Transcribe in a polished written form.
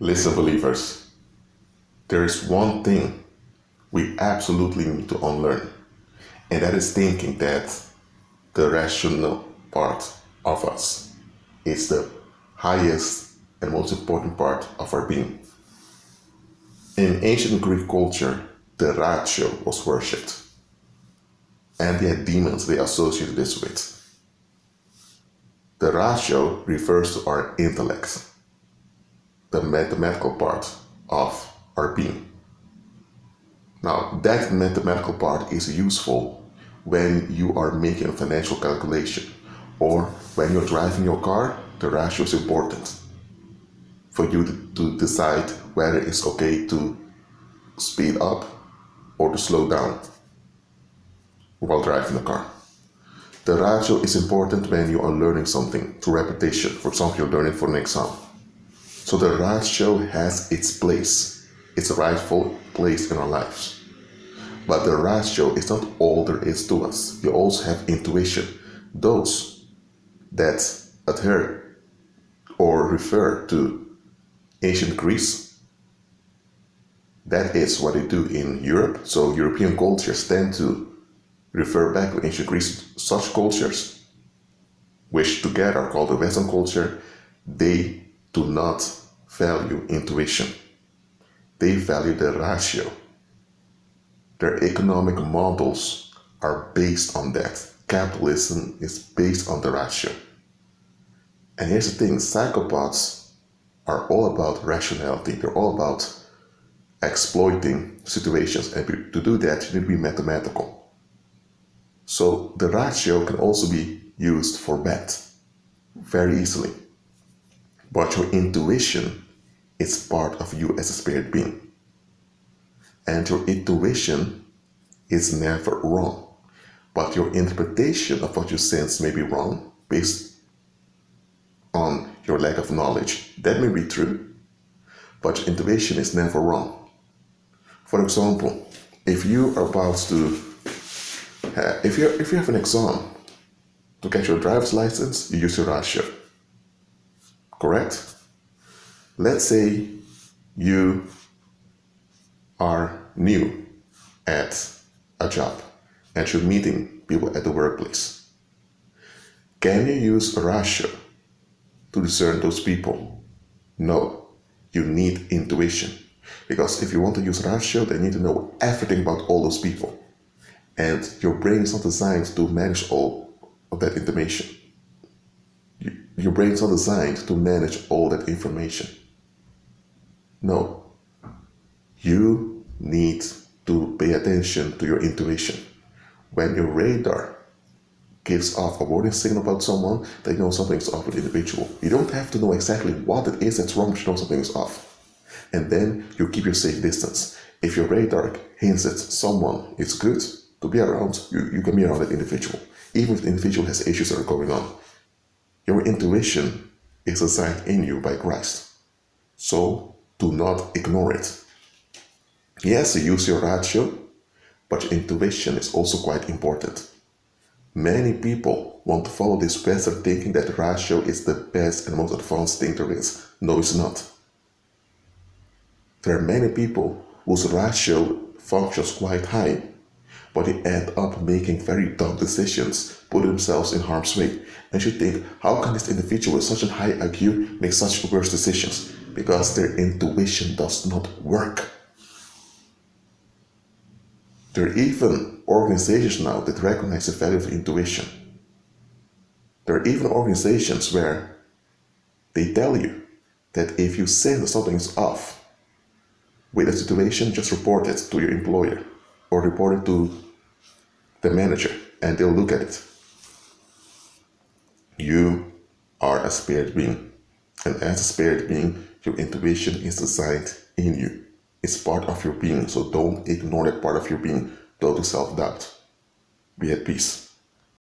Listen, believers, there is one thing we absolutely need to unlearn, and that is thinking that the rational part of us is the highest and most important part of our being. In ancient Greek culture, the ratio was worshipped, and they had demons they associated this with. The ratio refers to our intellect, the mathematical part of our being. Now, that mathematical part is useful when you are making a financial calculation, or when you're driving your car. The ratio is important for you to decide whether it's okay to speed up or to slow down while driving the car. The ratio is important when you are learning something through repetition. For example, you're learning for an exam. So the ratio has its place, its rightful place in our lives. But the ratio is not all there is to us. You also have intuition. Those that adhere or refer to ancient Greece, that is what they do in Europe. So European cultures tend to refer back to ancient Greece. Such cultures, which together are called the Western culture, they do not value intuition. They value the ratio. Their economic models are based on that. Capitalism is based on the ratio. And here's the thing, psychopaths are all about rationality. They're all about exploiting situations. And to do that, you need to be mathematical. So the ratio can also be used for bad very easily. But your intuition is part of you as a spirit being. And your intuition is never wrong. But your interpretation of what you sense may be wrong based on your lack of knowledge. That may be true, but your intuition is never wrong. For example, if you are about to, if you have an exam to get your driver's license, you use your ratio, correct? Let's say you are new at a job and you're meeting people at the workplace. Can you use a ratio to discern those people? No, you need intuition. Because if you want to use ratio, then you need to know everything about all those people. And your brain is not designed to manage all of that information. Your brain is not designed to manage all that information. No, you need to pay attention to your intuition. When your radar gives off a warning signal about someone, they know something's off with the individual. You don't have to know exactly what it is that's wrong, but you know something is off. And then you keep your safe distance. If your radar hints that someone is good to be around, you can be around that individual, even if the individual has issues that are going on. Your intuition is designed in you by Christ. So do not ignore it. Yes, you use your ratio, but your intuition is also quite important. Many people want to follow this Western thinking that ratio is the best and most advanced thing there is. No, it's not. There are many people whose ratio functions quite high, but they end up making very dumb decisions, put themselves in harm's way. And you think, how can this individual with such a high IQ make such worse decisions? Because their intuition does not work. There are even organizations now that recognize the value of intuition. There are even organizations where they tell you that if you sense that something is off with a situation, just report it to your employer or report it to the manager and they'll look at it. You are a spirit being, and as a spirit being, your intuition is designed in you. It's part of your being, so don't ignore that part of your being. Don't do self-doubt. Be at peace.